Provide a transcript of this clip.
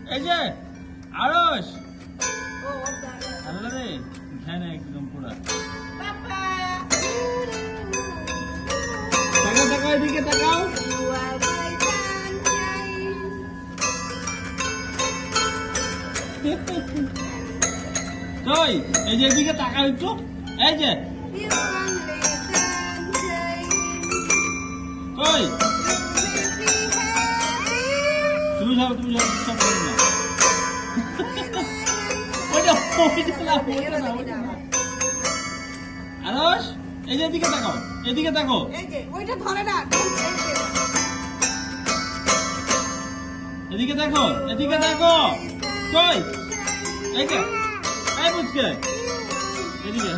এই যে আরশ আল্লাহ রে ধ্যান একদম পুরা তাকাও তাকাও এদিকে তাকাও কই এই যে এদিকে তাকাও একটু এই যে কই তুমি যাও সব করো না আরশ এই যে এদিকে তাকাও এদিকে তাকাও ওইটা ধরে না এদিকে দেখো কই এই যে এই বুঝকে এদিকে